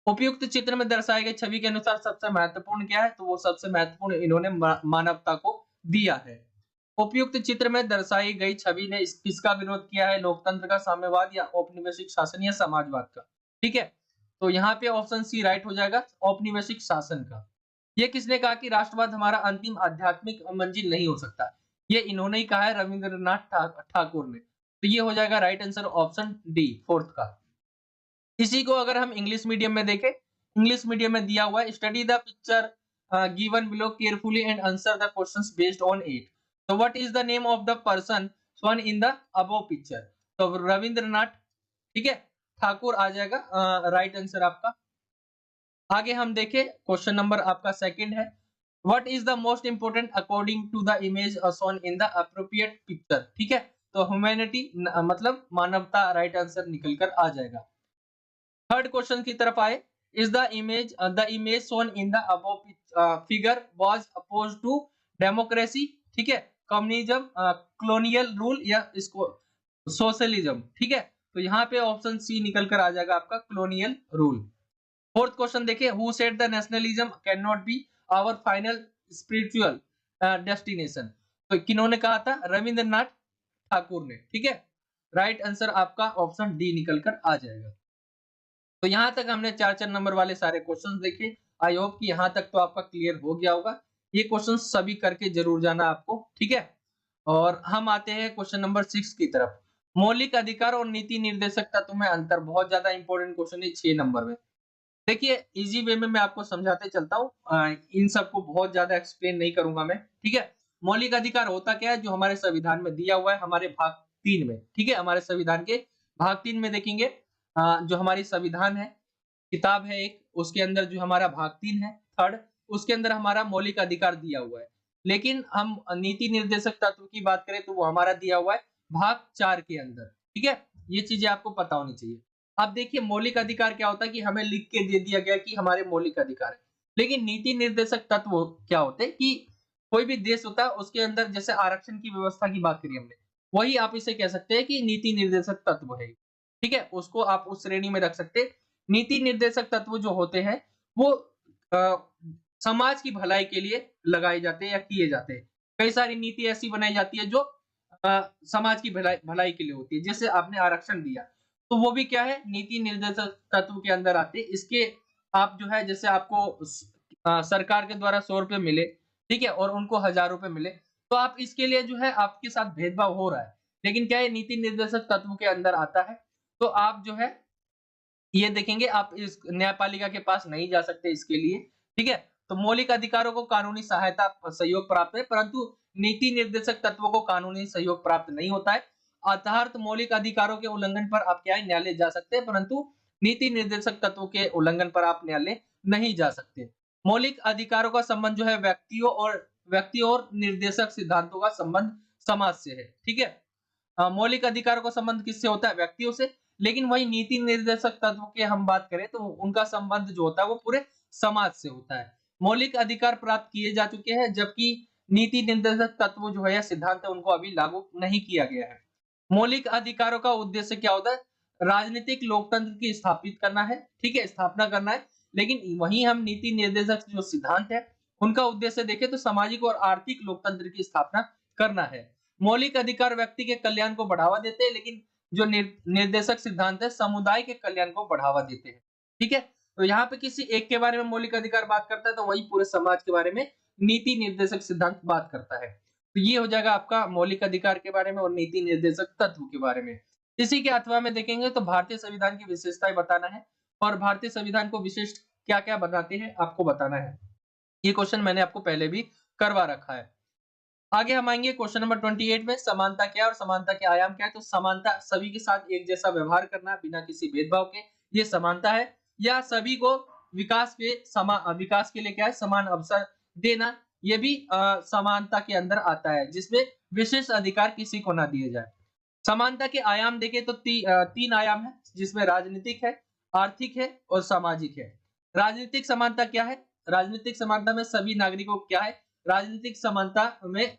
उपयुक्त चित्र में दर्शाई गई छवि के अनुसार सबसे महत्वपूर्ण क्या है, तो वो सबसे महत्वपूर्ण इन्होंने मानवता को दिया है। उपयुक्त चित्र में दर्शाई गई छवि ने किसका विरोध किया है, लोकतंत्र का, साम्यवाद या औपनिवेशिक शासन या समाजवाद का, ठीक है, तो यहाँ पे ऑप्शन सी राइट हो जाएगा, औपनिवेशिक शासन का। ये किसने कहा कि राष्ट्रवाद हमारा अंतिम आध्यात्मिक मंजिल नहीं हो सकता, ये इन्होंने ही कहा है, रविंद्रनाथ ठाकुर ने। तो ये हो जाएगा right answer option D fourth का। इसी को अगर हम इंग्लिश मीडियम में देखें, इंग्लिश मीडियम में दिया हुआ है, study the picture given below carefully and answer the questions based on it. तो what is the name of the person shown in the above picture, तो रविंद्रनाथ, ठीक है, ठाकुर आ जाएगा राइट आंसर आपका। आगे हम देखें, क्वेश्चन नंबर आपका सेकंड है, what is the most important according to the image shown in the appropriate picture, ठीक है, तो ह्यूमैनिटी मतलब मानवता, राइट आंसर निकल कर आ जाएगा। थर्ड क्वेश्चन की तरफ आए, is the image shown in the above figure was opposed to democracy, ठीक है, कम्युनिज्म, कॉलोनियल रूल या इसको सोशलिज्म, ठीक है, तो यहाँ पे ऑप्शन सी निकल कर आ जाएगा आपका कॉलोनियल रूल। फोर्थ क्वेश्चन देखिए, who said the nationalism can not be our final spiritual destination. तो किन्होंने कहा था? रविंद्रनाथ ठाकुर ने। ठीक है, राइट आंसर आपका ऑप्शन डी निकल कर आ जाएगा। तो यहाँ तक हमने 4-4 नंबर वाले सारे क्वेश्चंस देखे। आई होप कि यहाँ तक तो आपका क्लियर हो गया होगा। ये क्वेश्चन सभी करके जरूर जाना आपको। ठीक है, और हम आते हैं क्वेश्चन नंबर 6 की तरफ। मौलिक अधिकार और नीति निर्देशक तत्व में अंतर, बहुत ज्यादा इंपॉर्टेंट क्वेश्चन है 6 नंबर में। देखिए इजी वे में मैं आपको समझाते चलता हूँ, इन सबको बहुत ज्यादा एक्सप्लेन नहीं करूंगा मैं। ठीक है, मौलिक अधिकार होता क्या है? जो हमारे संविधान में दिया हुआ है, हमारे भाग 3 में। ठीक है, हमारे संविधान के भाग 3 में देखेंगे, जो हमारी संविधान है, किताब है एक, उसके अंदर जो हमारा भाग 3 है, थर्ड, उसके अंदर हमारा मौलिक अधिकार दिया हुआ है। लेकिन हम नीति निर्देशक तत्व की बात करें तो वो हमारा दिया हुआ है भाग 4 के अंदर। ठीक है, ये चीजें आपको पता होनी चाहिए। अब देखिए मौलिक अधिकार क्या होता है कि हमें लिख के दे दिया गया कि हमारे मौलिक अधिकार है। लेकिन नीति निर्देशक तत्व क्या होते हैं कि कोई भी देश होता है उसके अंदर, जैसे आरक्षण की व्यवस्था की बात करी हमने, वही आप इसे कह सकते हैं कि नीति निर्देशक तत्व है। ठीक है, उसको आप उस श्रेणी में रख सकते हैं। नीति निर्देशक तत्व जो होते हैं वो समाज की भलाई के लिए लगाए जाते हैं या किए जाते हैं। कई सारी नीति ऐसी बनाई जाती है जो समाज की भलाई भलाई के लिए होती है। जैसे आपने आरक्षण दिया, तो वो भी क्या है? नीति निर्देशक तत्व के अंदर आते हैं। इसके आप जो है, जैसे आपको सरकार के द्वारा 100 रुपए मिले, ठीक है, और उनको 1000 रुपए मिले, तो आप इसके लिए जो है आपके साथ भेदभाव हो रहा है, लेकिन क्या है, नीति निर्देशक तत्व के अंदर आता है। तो आप जो है ये देखेंगे, आप इस न्यायपालिका के पास नहीं जा सकते इसके लिए। ठीक है, तो मौलिक अधिकारों को कानूनी सहायता सहयोग प्राप्त है, परंतु नीति निर्देशक तत्वों को कानूनी सहयोग प्राप्त नहीं होता है। अर्थात मौलिक अधिकारों के उल्लंघन पर आप क्या है, न्यायालय जा सकते हैं, परंतु नीति निर्देशक तत्वों के उल्लंघन पर आप न्यायालय नहीं जा सकते। मौलिक अधिकारों का संबंध जो है व्यक्तियों और निर्देशक सिद्धांतों का संबंध समाज से है। ठीक है, मौलिक अधिकारों का संबंध किससे होता है? व्यक्तियों से। लेकिन वही नीति निर्देशक तत्व के हम बात करें तो उनका संबंध जो होता है वो पूरे समाज से होता है। मौलिक अधिकार प्राप्त किए जा चुके हैं, जबकि नीति निर्देशक तत्व जो है या सिद्धांत है उनको अभी लागू नहीं किया गया है। मौलिक अधिकारों का उद्देश्य क्या होता है? राजनीतिक लोकतंत्र की स्थापित करना है। ठीक है, स्थापना करना है। लेकिन वहीं हम नीति निर्देशक जो सिद्धांत है उनका उद्देश्य देखें तो सामाजिक और आर्थिक लोकतंत्र की स्थापना करना है। मौलिक अधिकार व्यक्ति के कल्याण को बढ़ावा देते हैं, लेकिन जो निर्देशक सिद्धांत है समुदाय के कल्याण को बढ़ावा देते हैं। ठीक है, तो यहाँ पे किसी एक के बारे में मौलिक अधिकार बात करता है तो वही पूरे समाज के बारे में नीति निर्देशक सिद्धांत बात करता है। तो ये हो जाएगा आपका मौलिक अधिकार के बारे में और नीति निर्देशक तत्व के बारे में। इसी के अथवा में देखेंगे तो भारतीय संविधान की विशेषताएं बताना है, और भारतीय संविधान को विशिष्ट क्या क्या बनाते हैं आपको बताना है। ये क्वेश्चन मैंने आपको पहले भी करवा रखा है। आगे हम आएंगे क्वेश्चन नंबर 28 में, समानता क्या और समानता के आयाम क्या है। तो समानता सभी के साथ एक जैसा व्यवहार करना बिना किसी भेदभाव के, ये समानता है। या सभी को विकास के लिए क्या है, समान अवसर देना, ये भी समानता के अंदर आता है, जिसमें विशेष अधिकार किसी को ना दिए जाए। समानता के आयाम देखें तो 3 आयाम है, जिसमें राजनीतिक है, आर्थिक है और सामाजिक है। राजनीतिक समानता क्या है? राजनीतिक समानता में सभी नागरिकों को क्या है, राजनीतिक समानता में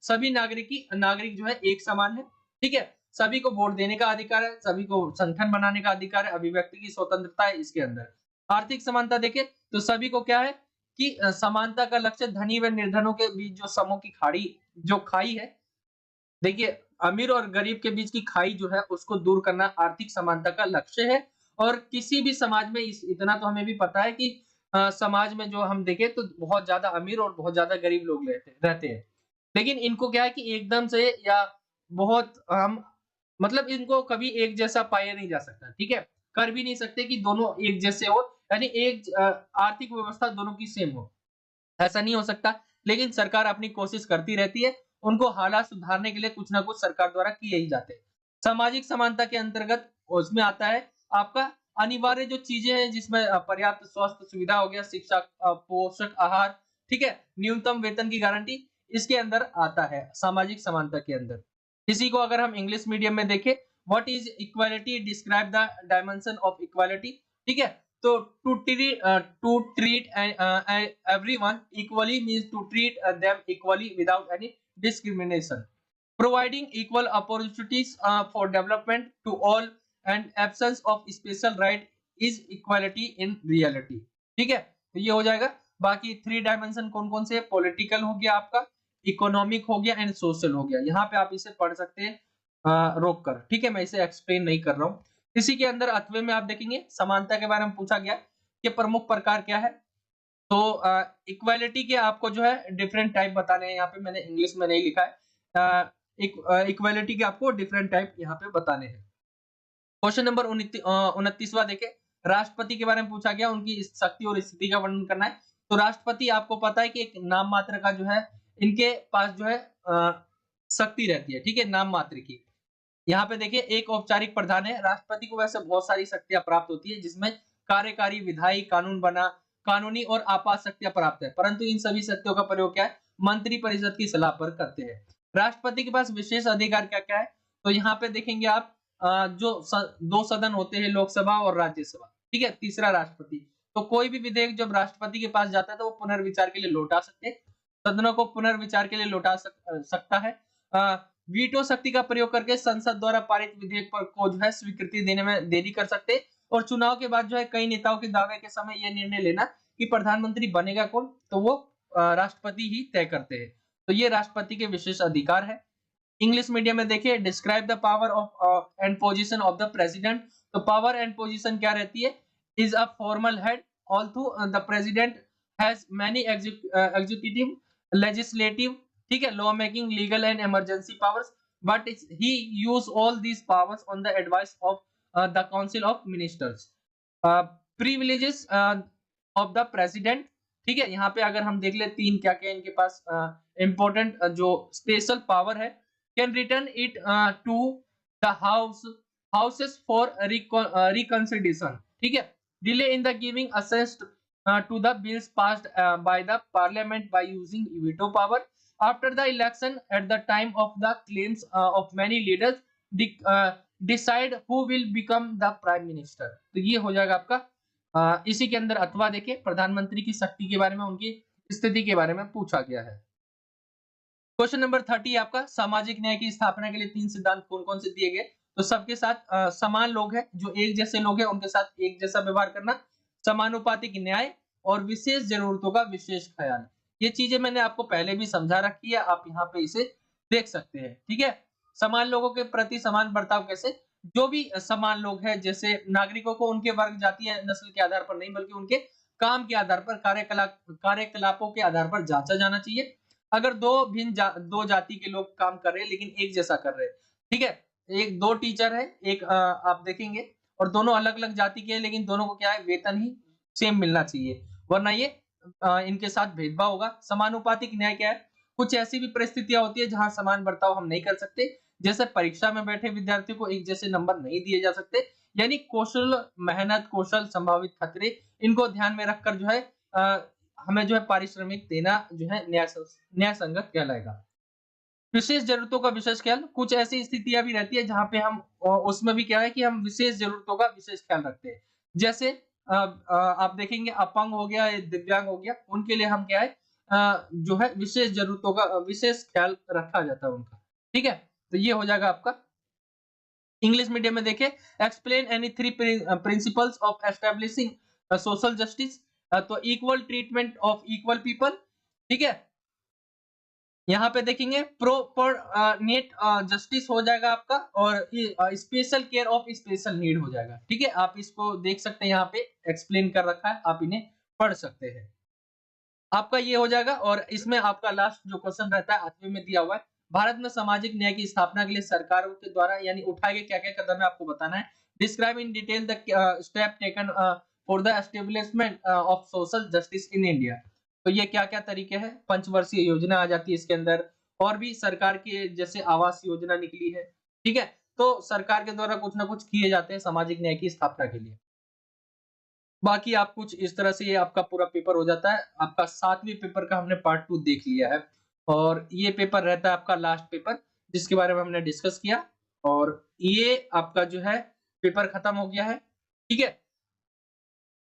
सभी नागरिक जो है एक समान है। ठीक है, सभी को वोट देने का अधिकार है, सभी को संगठन बनाने का अधिकार है, अभिव्यक्ति की स्वतंत्रता है इसके अंदर। आर्थिक समानता देखें तो सभी को क्या है कि समानता का लक्ष्य धनी व निर्धनों के बीच जो समूह की खाई है, देखिए अमीर और गरीब के बीच की खाई जो है उसको दूर करना आर्थिक समानता का लक्ष्य है। और किसी भी समाज में इतना तो हमें भी पता है कि समाज में जो हम देखें तो बहुत ज्यादा अमीर और बहुत ज्यादा गरीब लोग रहते हैं। लेकिन इनको क्या है कि एकदम से या बहुत हम मतलब इनको कभी एक जैसा पाया नहीं जा सकता। ठीक है, कर भी नहीं सकते कि दोनों एक जैसे हो, यानी एक आर्थिक व्यवस्था दोनों की सेम हो, ऐसा नहीं हो सकता। लेकिन सरकार अपनी कोशिश करती रहती है, उनको हालात सुधारने के लिए कुछ ना कुछ सरकार द्वारा किए ही जाते हैं। सामाजिक समानता के अंतर्गत उसमें आता है आपका अनिवार्य जो चीजें हैं, जिसमें पर्याप्त स्वास्थ्य सुविधा हो गया, शिक्षा, पोषक आहार, ठीक है, न्यूनतम वेतन की गारंटी, इसके अंदर आता है सामाजिक समानता के अंदर। इसी को अगर हम इंग्लिश मीडियम में देखें, what is equality, describe the dimension of equality. ठीक है, तो to treat everyone equally means to treat them equally without any discrimination, providing equal opportunities for development to all and absence of special right is equality in reality. ठीक है, तो ये हो जाएगा। बाकी 3 डायमेंशन कौन कौन से? पॉलिटिकल हो गया आपका, इकोनॉमिक हो गया एंड सोशल हो गया। यहाँ पे आप इसे पढ़ सकते हैं रोक कर। ठीक है, मैं इसे एक्सप्लेन नहीं कर रहा हूँ। इसी के अंदर 8वें में आप देखेंगे समानता के बारे में पूछा गया कि प्रमुख प्रकार क्या है। तो इक्वालिटी के आपको जो है डिफरेंट टाइप बताने हैं। यहाँ पे मैंने इंग्लिश में नहीं लिखा है। इक्वालिटी के आपको डिफरेंट टाइप यहाँ पे बताने हैं। क्वेश्चन नंबर 29वां देखें, राष्ट्रपति के बारे में पूछा गया, उनकी शक्ति और स्थिति का वर्णन करना है। तो राष्ट्रपति आपको पता है कि एक नाम मात्र का जो है इनके पास जो है शक्ति रहती है। ठीक है, नाम मात्र की। यहाँ पे देखिए एक औपचारिक प्रधान है। राष्ट्रपति को वैसे बहुत सारी शक्तियां प्राप्त होती है, जिसमें कार्यकारी, विधायी, कानूनी और आपात शक्तियां प्राप्त है, परंतु इन सभी शक्तियों का प्रयोग क्या है? मंत्री परिषद की सलाह पर करते हैं। राष्ट्रपति के पास विशेष अधिकार क्या क्या है? तो यहाँ पे देखेंगे आप जो 2 सदन होते हैं, लोकसभा और राज्यसभा। ठीक है, तीसरा राष्ट्रपति। तो कोई भी विधेयक जब राष्ट्रपति के पास जाता है तो वो पुनर्विचार के लिए लौटा सकते हैं, सदनों को पुनर्विचार के लिए लौटा सकता है। वीटो शक्ति का प्रयोग करके संसद द्वारा पारित विधेयक पर को जो है स्वीकृति देने में देरी कर सकते हैं। और चुनाव के बाद जो है कई नेताओं के दावे के समय यह निर्णय लेना कि प्रधानमंत्री बनेगा कौन, तो वो राष्ट्रपति ही तय करते हैं। तो ये राष्ट्रपति के विशेष अधिकार है। इंग्लिश मीडियम में देखिए, describe the power of and position of the president. तो पावर एंड पोजीशन क्या रहती है? Is a formal head also the president has many executive, legislative, ठीक है, law making, legal and emergency powers, but he use all these powers on the advice of the council of ministers. Privileges of the president. ठीक है, यहाँ पे अगर हम देख ले 3 क्या क्या इनके पास इंपॉर्टेंट जो स्पेशल पावर है। Can return it to the houses for reconsideration. ठीक है, delay in the giving assent to the bills passed by the parliament by using veto power after the election at the time of the claims of many leaders decide who will become the prime minister। तो ये हो जाएगा आपका। इसी के अंदर अथवा देखिए, प्रधानमंत्री की शक्ति के बारे में, उनकी स्थिति के बारे में पूछा गया है। क्वेश्चन नंबर 30 आपका, सामाजिक न्याय की स्थापना के लिए 3 सिद्धांत कौन कौन से दिए गए? तो सबके साथ समान लोग हैं, जो एक जैसे लोग हैं उनके साथ एक जैसा व्यवहार करना, समानुपातिक न्याय और विशेष जरूरतों का विशेष ख्याल। ये चीजें मैंने आपको पहले भी समझा रखी है, आप यहाँ पे इसे देख सकते हैं। ठीक है, समान लोगों के प्रति समान बर्ताव कैसे? जो भी समान लोग हैं, जैसे नागरिकों को उनके वर्ग, जाति या नस्ल के आधार पर नहीं, बल्कि उनके काम के आधार पर, कार्यकलापों के आधार पर जांचा जाना चाहिए। अगर दो जाति के लोग काम कर रहे हैं लेकिन एक जैसा कर रहे हैं, ठीक है, एक 2 टीचर है, एक आप देखेंगे, और दोनों अलग अलग जाति के हैं, लेकिन दोनों को क्या है? वेतन ही सेम मिलना चाहिए, वरना ये इनके साथ भेदभाव होगा। समानुपातिक न्याय क्या है? कुछ ऐसी भी परिस्थितियां होती है जहां समान बर्ताव हम नहीं कर सकते, जैसे परीक्षा में बैठे विद्यार्थियों को एक जैसे नंबर नहीं दिए जा सकते, यानी कौशल, मेहनत, कौशल, संभावित खतरे, इनको ध्यान में रखकर जो है हमें जो है पारिश्रमिक देना जो है न्याय संगत कहलाएगा। विशेष जरूरतों का विशेष ख्याल, कुछ ऐसी स्थितियां भी रहती है जहां पे हम उसमें भी क्या है कि हम विशेष जरूरतों का विशेष ख्याल रखते हैं। जैसे आप देखेंगे अपंग हो गया, दिव्यांग हो गया, उनके लिए हम क्या है जो है विशेष जरूरतों का विशेष ख्याल रखा जाता है उनका। ठीक है, तो ये हो जाएगा आपका। इंग्लिश मीडियम में देखिए, explain any 3 principles of establishing social justice. तो equal treatment of equal people. ठीक है, यहाँ पे देखेंगे प्रॉपर नेट जस्टिस हो जाएगा आपका, और special care of special need हो जाएगा। ठीक है, आप इसको देख सकते हैं, यहाँ पे एक्सप्लेन कर रखा है, आप इन्हें पढ़ सकते हैं। आपका ये हो जाएगा। और इसमें आपका लास्ट जो क्वेश्चन रहता है 8वें में दिया हुआ है, भारत में सामाजिक न्याय की स्थापना के लिए सरकारों के द्वारा यानी उठाए गए क्या क्या कदम है आपको बताना है। Describe in detail the step taken for the establishment of social justice in India. तो ये क्या क्या तरीके हैं? पंचवर्षीय योजना आ जाती है इसके अंदर, और भी सरकार की जैसे आवास योजना निकली है। ठीक है, तो सरकार के द्वारा कुछ ना कुछ किए जाते हैं सामाजिक न्याय की स्थापना के लिए। बाकी आप कुछ इस तरह से ये आपका पूरा पेपर हो जाता है। आपका 7वें पेपर का हमने पार्ट 2 देख लिया है, और ये पेपर रहता है आपका लास्ट पेपर, जिसके बारे में हमने डिस्कस किया, और ये आपका जो है पेपर खत्म हो गया है। ठीक है,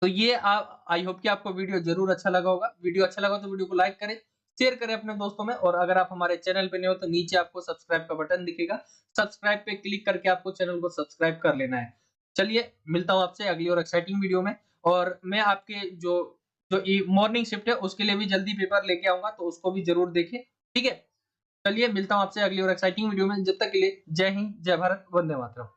तो ये आई होप कि आपको वीडियो जरूर अच्छा लगा होगा। वीडियो अच्छा लगा तो वीडियो को लाइक करें, शेयर करें अपने दोस्तों में। और अगर आप हमारे चैनल पे नए हो तो नीचे आपको सब्सक्राइब का बटन दिखेगा, सब्सक्राइब पे क्लिक करके आपको चैनल को सब्सक्राइब कर लेना है। चलिए मिलता हूँ आपसे अगली और एक्साइटिंग वीडियो में। और मैं आपके जो जो मॉर्निंग शिफ्ट है उसके लिए भी जल्दी पेपर लेके आऊंगा, तो उसको भी जरूर देखें। ठीक है, चलिए मिलता हूँ आपसे अगली और एक्साइटिंग वीडियो में। जब तक के लिए जय हिंद, जय भारत, वंदे मातरम।